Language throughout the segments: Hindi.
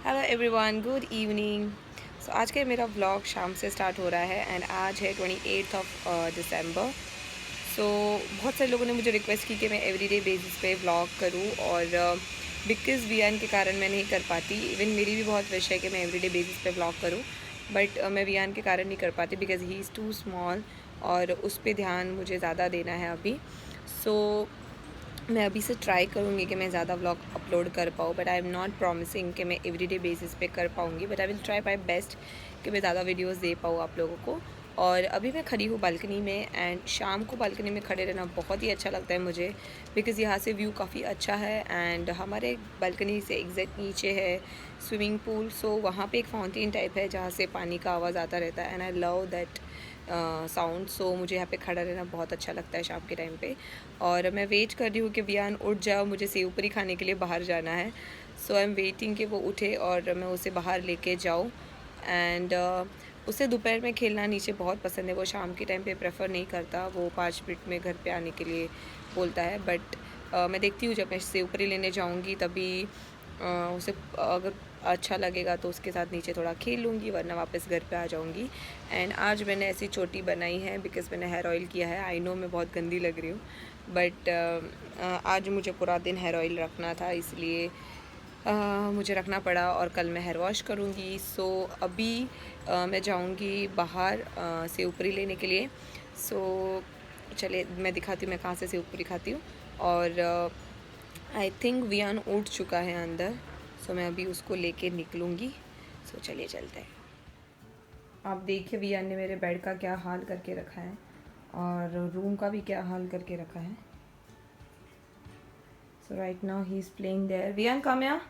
Hello everyone, good evening. So आज का मेरा व्लॉग शाम से स्टार्ट हो रहा है एंड आज है 28th ऑफ दिसंबर। सो बहुत सारे लोगों ने मुझे रिक्वेस्ट की कि मैं एवरीडे बेसिस पे व्लॉग करूं और बिकॉज़ वियान के कारण मैं नहीं कर पाती। इवन मेरी भी बहुत विश है कि मैं एवरीडे बेसिस पे व्लॉग करूं, बट मैं वियान के कारण नहीं कर पाती because he is too small और उस पर ध्यान मुझे ज़्यादा देना है अभी। सो मैं अभी से ट्राई करूँगी कि मैं ज़्यादा व्लॉग अपलोड कर पाऊँ, but I am not promising कि मैं एवरीडे बेसिस पे कर पाऊँगी, but I will try my best कि मैं ज़्यादा वीडियोस दे पाऊँ आप लोगों को। और अभी मैं खड़ी हूँ बालकनी में एंड शाम को बालकनी में खड़े रहना बहुत ही अच्छा लगता है मुझे बिकॉज़ यहाँ से व्यू काफ़ी अच्छा है एंड हमारे बालकनी से एग्जैक्ट नीचे है स्विमिंग पूल। सो वहाँ पे एक फाउंटेन टाइप है जहाँ से पानी का आवाज़ आता रहता है and I love that sound. So मुझे यहाँ पे खड़ा रहना बहुत अच्छा लगता है शाम के टाइम पे। और मैं वेट कर रही हूँ कि वियान उठ जाओ, मुझे सेव पूरी खाने के लिए बाहर जाना है। सो आई एम वेटिंग कि वो उठे और मैं उसे बाहर लेके जाऊँ एंड उसे दोपहर में खेलना नीचे बहुत पसंद है। वो शाम के टाइम पे प्रेफर नहीं करता, वो 5 मिनट में घर पे आने के लिए बोलता है। बट मैं देखती हूँ जब मैं सेव पूरी लेने जाऊँगी तभी उसे अगर अच्छा लगेगा तो उसके साथ नीचे थोड़ा खेल लूँगी, वरना वापस घर पे आ जाऊँगी। एंड आज मैंने ऐसी चोटी बनाई है बिकॉज़ मैंने हेयर ऑयल किया है। आई नो मैं बहुत गंदी लग रही हूँ, बट आज मुझे पूरा दिन हेयर ऑयल रखना था, इसलिए मुझे रखना पड़ा और कल मैं हेयर वॉश करूँगी। सो अभी मैं जाऊँगी बाहर सेव पूरी लेने के लिए। सो चले मैं दिखाती हूँ मैं कहाँ से सेव पूरी खाती हूँ। और आई थिंक वियान उठ चुका है अंदर, सो मैं अभी उसको लेके निकलूँगी। सो चलिए चलते हैं। आप देखिए वियान ने मेरे बेड का क्या हाल करके रखा है और रूम का भी क्या हाल करके रखा है। So right now he is playing there. Viaan come यहाँ।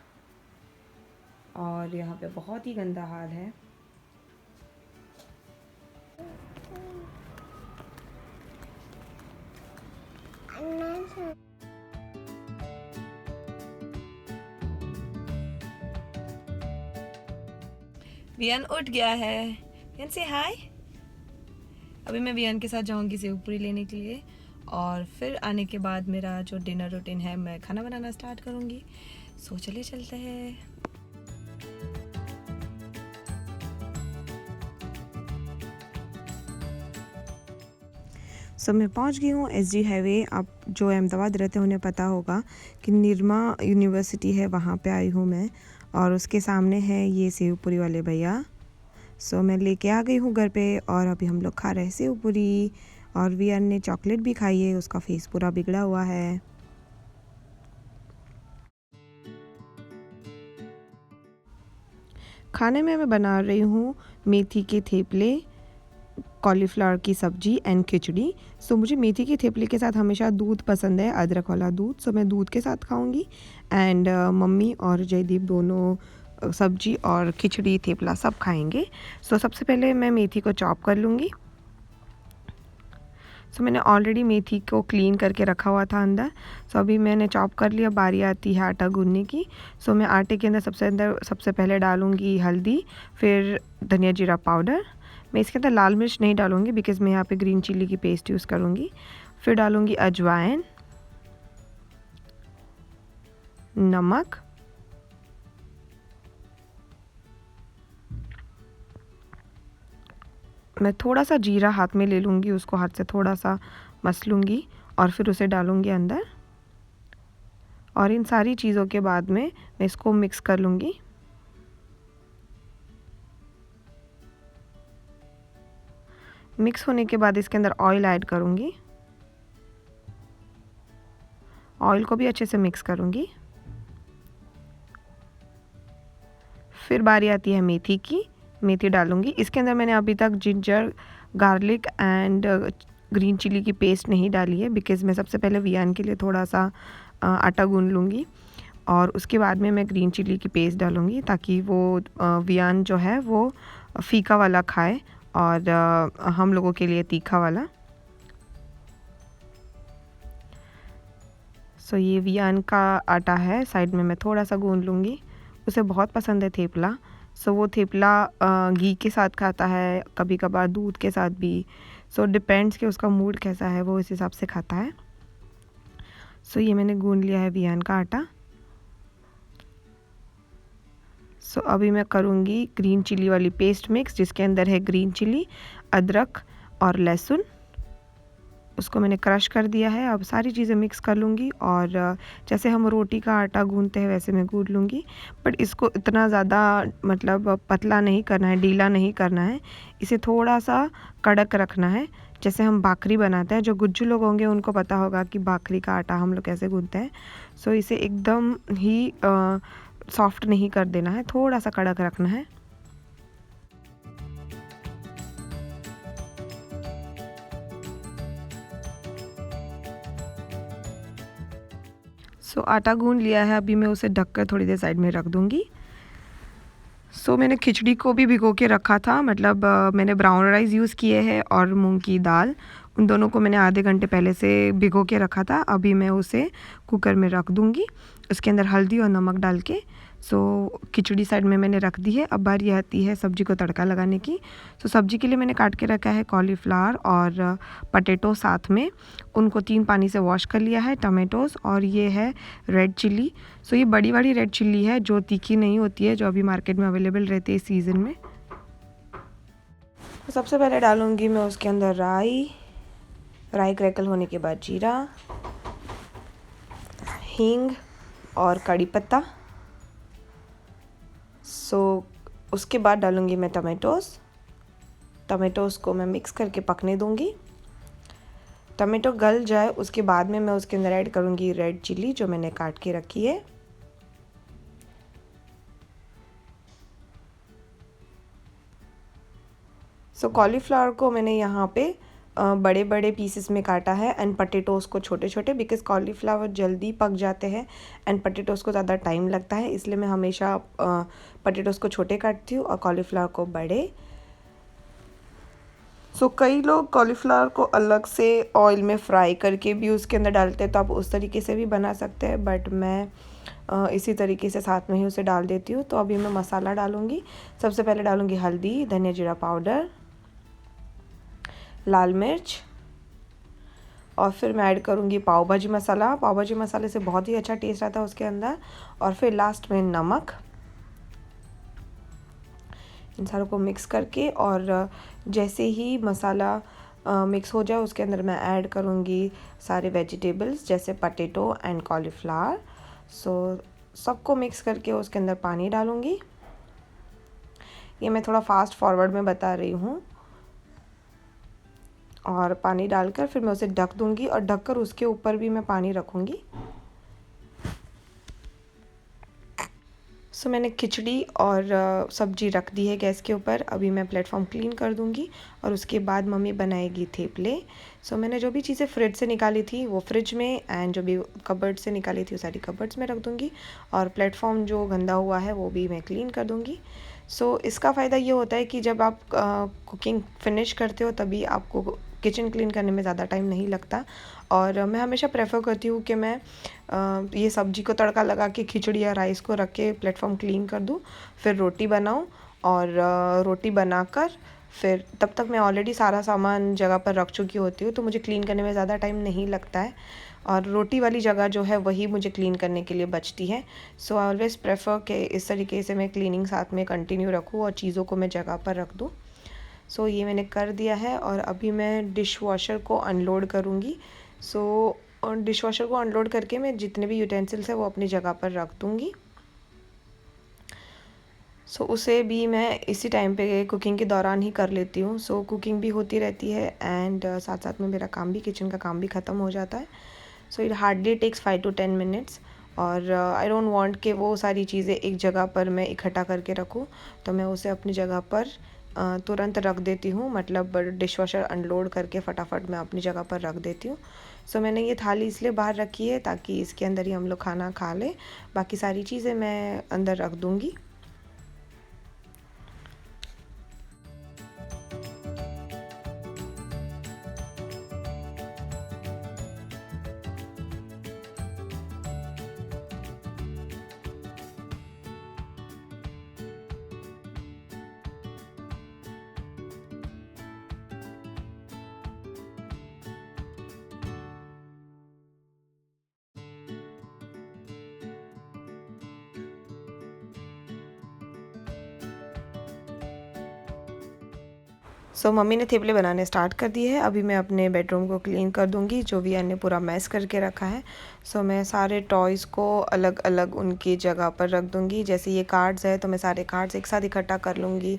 और यहाँ पे बहुत ही गंदा हाल है। वियान उठ गया है। वियान से हाय। अभी मैं वियान के साथ जाऊंगी सेव पूरी लेने के लिए और फिर आने के बाद मेरा जो डिनर रूटीन है मैं खाना बनाना स्टार्ट करूंगी। सो चलिए चलते हैं। सो मैं पहुंच गई हूँ एसजी हाईवे। आप जो अहमदाबाद रहते हैं उन्हें पता होगा कि निरमा यूनिवर्सिटी है, वहाँ पे आई हूँ मैं। और उसके सामने है ये सेव पूरी वाले भैया। सो मैं लेके आ गई हूँ घर पे और अभी हम लोग खा रहे हैं सेव पूरी। और वियान ने चॉकलेट भी खाई है, उसका फेस पूरा बिगड़ा हुआ है। खाने में मैं बना रही हूँ मेथी के थेपले, कॉलीफ्लावर की सब्जी एंड खिचड़ी। सो मुझे मेथी के थेपले के साथ हमेशा दूध पसंद है, अदरक वाला दूध। सो मैं दूध के साथ खाऊंगी एंड मम्मी और जयदीप दोनों सब्जी और खिचड़ी थेपला सब खाएंगे। सो सबसे पहले मैं मेथी को चॉप कर लूँगी। सो मैंने ऑलरेडी मेथी को क्लीन करके रखा हुआ था अंदर। सो अभी मैंने चॉप कर लिया। बारी आती है आटा गूंदने की। सो मैं आटे के अंदर सबसे पहले डालूँगी हल्दी, फिर धनिया जीरा पाउडर। मैं इसके अंदर लाल मिर्च नहीं डालूँगी बिकॉज़ मैं यहाँ पे ग्रीन चिल्ली की पेस्ट यूज़ करूँगी। फिर डालूँगी अजवाइन, नमक, मैं थोड़ा सा जीरा हाथ में ले लूँगी, उसको हाथ से थोड़ा सा मस लूँगी और फिर उसे डालूँगी अंदर। और इन सारी चीज़ों के बाद में मैं इसको मिक्स कर लूँगी। मिक्स होने के बाद इसके अंदर ऑयल ऐड करूँगी। ऑयल को भी अच्छे से मिक्स करूँगी। फिर बारी आती है मेथी की। मेथी डालूँगी। इसके अंदर मैंने अभी तक ginger, garlic and green chilli की पेस्ट नहीं डाली है बिकॉज़ मैं सबसे पहले वियान के लिए थोड़ा सा आटा गूंद लूँगी और उसके बाद में मैं ग्रीन चिली की पेस्ट डालूँगी ताकि वो वियान जो है वो फीका वाला खाए और हम लोगों के लिए तीखा वाला। सो ये वियान का आटा है, साइड में मैं थोड़ा सा गूंद लूँगी। उसे बहुत पसंद है थेपला। सो वो थेपला घी के साथ खाता है, कभी कभार दूध के साथ भी। सो डिपेंड्स कि उसका मूड कैसा है, वो इस हिसाब से खाता है। सो ये मैंने गूंद लिया है वियान का आटा। सो अभी मैं करूँगी ग्रीन चिली वाली पेस्ट मिक्स, जिसके अंदर है ग्रीन चिली, अदरक और लहसुन। उसको मैंने क्रश कर दिया है। अब सारी चीज़ें मिक्स कर लूँगी और जैसे हम रोटी का आटा गूँथते हैं वैसे मैं गूँथ लूँगी। बट इसको इतना ज़्यादा मतलब पतला नहीं करना है, ढीला नहीं करना है, इसे थोड़ा सा कड़क रखना है, जैसे हम भाकरी बनाते हैं। जो गुज्जू लोग होंगे उनको पता होगा कि भाकरी का आटा हम लोग कैसे गूँथते हैं। सो इसे एकदम ही सॉफ्ट नहीं कर देना है, थोड़ा सा कड़क रखना है। सो आटा गूँध लिया है, अभी मैं उसे ढककर थोड़ी देर साइड में रख दूँगी। मैंने खिचड़ी को भी भिगो के रखा था, मतलब मैंने ब्राउन राइस यूज़ किए हैं और मूंग की दाल, उन दोनों को मैंने आधे घंटे पहले से भिगो के रखा था। अभी मैं उसे कुकर में रख दूँगी, उसके अंदर हल्दी और नमक डाल के। खिचड़ी साइड में मैंने रख दी है। अब बारी आती है सब्ज़ी को तड़का लगाने की। सब्ज़ी के लिए मैंने काट के रखा है कॉलीफ्लावर और पटेटो साथ में, उनको 3 पानी से वॉश कर लिया है, टमेटोज़, और ये है रेड चिल्ली। ये बड़ी वाली रेड चिल्ली है जो तीखी नहीं होती है, जो अभी मार्केट में अवेलेबल रहती है इस सीज़न में। सबसे पहले डालूँगी मैं उसके अंदर राई क्रैकल होने के बाद जीरा, हींग और कड़ी पत्ता। उसके बाद डालूँगी मैं टमेटोज़ को मैं मिक्स करके पकने दूँगी। टमाटो गल जाए उसके बाद में मैं उसके अंदर ऐड करूँगी रेड चिल्ली जो मैंने काट के रखी है। कॉलीफ्लावर को मैंने यहाँ पे बड़े बड़े पीसेस में काटा है एंड पटेटोज़ को छोटे छोटे, बिकॉज़ कॉलीफ्लावर जल्दी पक जाते हैं एंड पटेटोज़ को ज़्यादा टाइम लगता है, इसलिए मैं हमेशा पटेटोज़ को छोटे काटती हूँ और कॉलीफ्लावर को बड़े। कई लोग कॉलीफ्लावर को अलग से ऑयल में फ्राई करके भी उसके अंदर डालते हैं, तो आप उस तरीके से भी बना सकते हैं, बट मैं इसी तरीके से साथ में ही उसे डाल देती हूँ। तो अभी मैं मसाला डालूँगी। सबसे पहले डालूँगी हल्दी, धनिया जीरा पाउडर, लाल मिर्च, और फिर मैं ऐड करूँगी पाव भाजी मसाला। पाव भाजी मसाले से बहुत ही अच्छा टेस्ट आता है उसके अंदर। और फिर लास्ट में नमक। इन सारों को मिक्स करके, और जैसे ही मसाला मिक्स हो जाए उसके अंदर मैं ऐड करूँगी सारे वेजिटेबल्स जैसे पटेटो एंड कॉलीफ्लावर। सबको मिक्स करके उसके अंदर पानी डालूँगी। ये मैं थोड़ा फास्ट फॉरवर्ड में बता रही हूँ। और पानी डालकर फिर मैं उसे ढक दूँगी और ढककर उसके ऊपर भी मैं पानी रखूँगी। मैंने खिचड़ी और सब्जी रख दी है गैस के ऊपर। अभी मैं प्लेटफॉर्म क्लीन कर दूँगी और उसके बाद मम्मी बनाएगी थेपले। मैंने जो भी चीज़ें फ्रिज से निकाली थी वो फ्रिज में, एंड जो भी कबर्ड से निकाली थी वो सारी कबर्ड्स में रख दूँगी, और प्लेटफॉर्म जो गंदा हुआ है वो भी मैं क्लीन कर दूँगी। इसका फ़ायदा ये होता है कि जब आप कुकिंग फिनिश करते हो तभी आपको किचन क्लीन करने में ज़्यादा टाइम नहीं लगता। और मैं हमेशा प्रेफर करती हूँ कि मैं ये सब्ज़ी को तड़का लगा के खिचड़ी या राइस को रख के प्लेटफॉर्म क्लीन कर दूँ, फिर रोटी बनाऊँ, और रोटी बनाकर फिर तब तक मैं ऑलरेडी सारा सामान जगह पर रख चुकी होती हूँ, तो मुझे क्लीन करने में ज़्यादा टाइम नहीं लगता है, और रोटी वाली जगह जो है वही मुझे क्लीन करने के लिए बचती है। आई ऑलवेज़ प्रेफर कि इस तरीके से मैं क्लीनिंग साथ में कंटिन्यू रखूँ और चीज़ों को मैं जगह पर रख दूँ। ये मैंने कर दिया है, और अभी मैं डिश वॉशर को अनलोड करूँगी। डिश वॉशर को अनलोड करके मैं जितने भी यूटेंसिल्स हैं वो अपनी जगह पर रख दूँगी। उसे भी मैं इसी टाइम पे कुकिंग के दौरान ही कर लेती हूँ। कुकिंग भी होती रहती है एंड साथ साथ में मेरा काम भी, किचन का काम भी ख़त्म हो जाता है। It hardly takes 5 to 10 minutes. और आई डोंट वांट कि वो सारी चीज़ें एक जगह पर मैं इकट्ठा करके रखूँ, तो मैं उसे अपनी जगह पर तुरंत रख देती हूँ, मतलब डिश वॉशर अनलोड करके फटाफट मैं अपनी जगह पर रख देती हूँ। मैंने ये थाली इसलिए बाहर रखी है ताकि इसके अंदर ही हम लोग खाना खा लें, बाकी सारी चीज़ें मैं अंदर रख दूँगी। सो मम्मी ने थेपले बनाने स्टार्ट कर दिए हैं। अभी मैं अपने बेडरूम को क्लीन कर दूंगी, जो वियान ने पूरा मैस करके रखा है। सो मैं सारे टॉयज़ को अलग अलग उनकी जगह पर रख दूंगी। जैसे ये कार्ड्स है तो मैं सारे कार्ड्स एक साथ इकट्ठा कर लूँगी,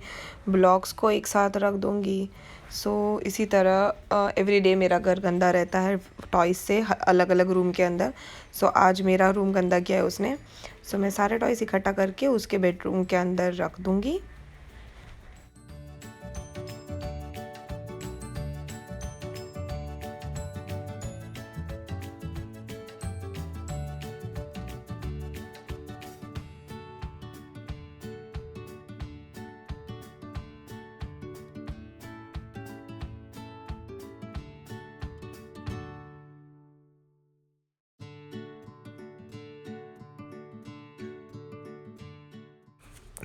ब्लॉक्स को एक साथ रख दूँगी। सो इसी तरह एवरीडे मेरा घर गंदा रहता है टॉयज़ से अलग अलग रूम के अंदर। सो आज मेरा रूम गंदा किया है उसने। सो मैं सारे टॉयज़ इकट्ठा करके उसके बेडरूम के अंदर रख दूँगी।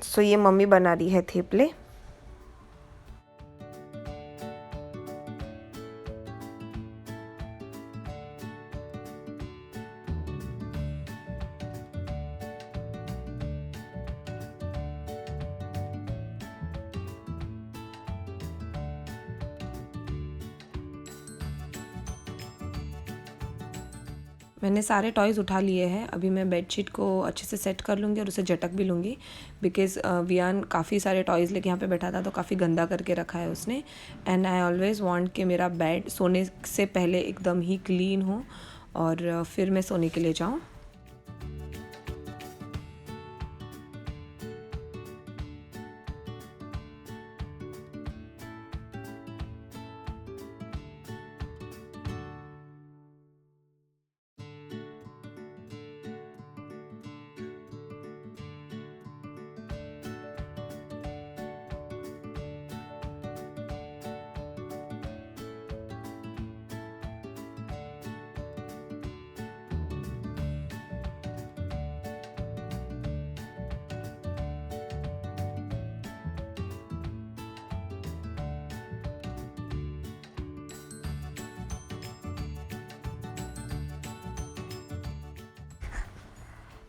सो ये मम्मी बना रही है थेपले। मैंने सारे टॉयज़ उठा लिए हैं। अभी मैं बेडशीट को अच्छे से सेट कर लूँगी और उसे झटक भी लूँगी, बिकॉज़ वियान काफ़ी सारे टॉयज़ लेके यहाँ पे बैठा था तो काफ़ी गंदा करके रखा है उसने। एंड आई ऑलवेज़ वांट कि मेरा बेड सोने से पहले एकदम ही क्लीन हो और फिर मैं सोने के लिए जाऊँ।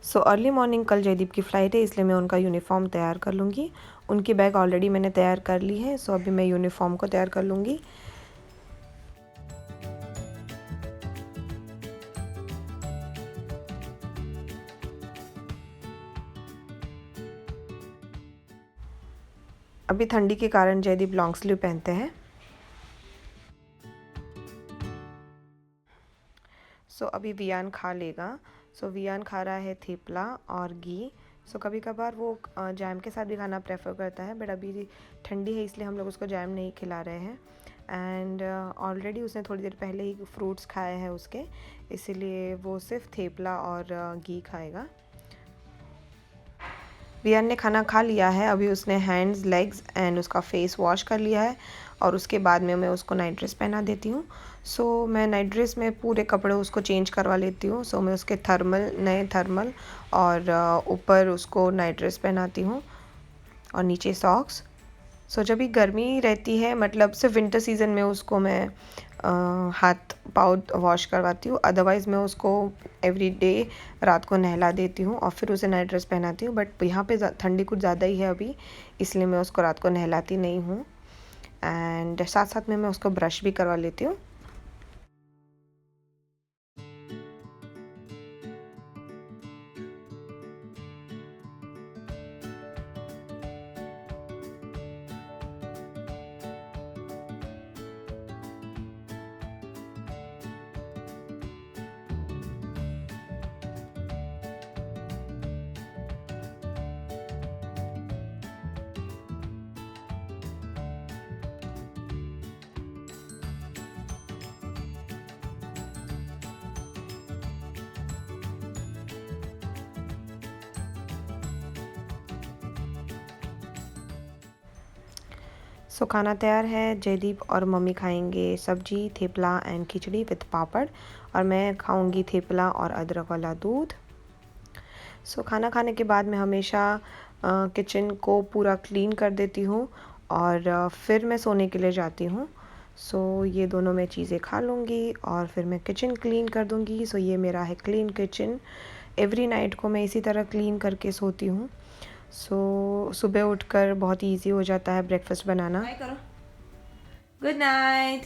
सो अर्ली मॉर्निंग कल जयदीप की फ़्लाइट है, इसलिए मैं उनका यूनिफ़ॉर्म तैयार कर लूँगी। उनकी बैग ऑलरेडी मैंने तैयार कर ली है। सो अभी मैं यूनिफ़ॉर्म को तैयार कर लूँगी। अभी ठंडी के कारण जयदीप लॉन्ग स्लीव पहनते हैं। सो अभी वियान खा लेगा। सो वियान खा रहा है थेपला और घी। सो कभी कभार वो जैम के साथ भी खाना प्रेफर करता है, बट अभी ठंडी है इसलिए हम लोग उसको जैम नहीं खिला रहे हैं। एंड ऑलरेडी उसने थोड़ी देर पहले ही फ्रूट्स खाए हैं उसके, इसीलिए वो सिर्फ थेपला और घी खाएगा। वियान ने खाना खा लिया है। अभी उसने हैंड्स, लेग्स एंड उसका फेस वॉश कर लिया है और उसके बाद में मैं उसको नाइट ड्रेस पहना देती हूँ। सो मैं नाइट ड्रेस में पूरे कपड़े उसको चेंज करवा लेती हूँ। सो मैं उसके नए थर्मल और ऊपर उसको नाइट ड्रेस पहनाती हूँ और नीचे सॉक्स। सो जब भी गर्मी रहती है, मतलब सिर्फ विंटर सीज़न में उसको मैं हाथ पाँव वॉश करवाती हूँ। अदरवाइज़ मैं उसको एवरी डे रात को नहला देती हूँ और फिर उसे नाइट ड्रेस पहनाती हूँ। बट यहाँ पे ठंडी कुछ ज़्यादा ही है अभी, इसलिए मैं उसको रात को नहलाती नहीं हूँ। एंड साथ साथ में मैं उसको ब्रश भी करवा लेती हूँ। सो खाना तैयार है। जयदीप और मम्मी खाएंगे सब्जी, थेपला एंड खिचड़ी विद पापड़, और मैं खाऊंगी थेपला और अदरक वाला दूध। सो खाना खाने के बाद मैं हमेशा किचन को पूरा क्लीन कर देती हूँ और फिर मैं सोने के लिए जाती हूँ। सो ये दोनों मैं चीज़ें खा लूँगी और फिर मैं किचन क्लीन कर दूँगी। सो ये मेरा है क्लीन किचन। एवरी नाइट को मैं इसी तरह क्लीन करके सोती हूँ। सो सुबह उठकर बहुत ईजी हो जाता है ब्रेकफास्ट बनाना। Good night.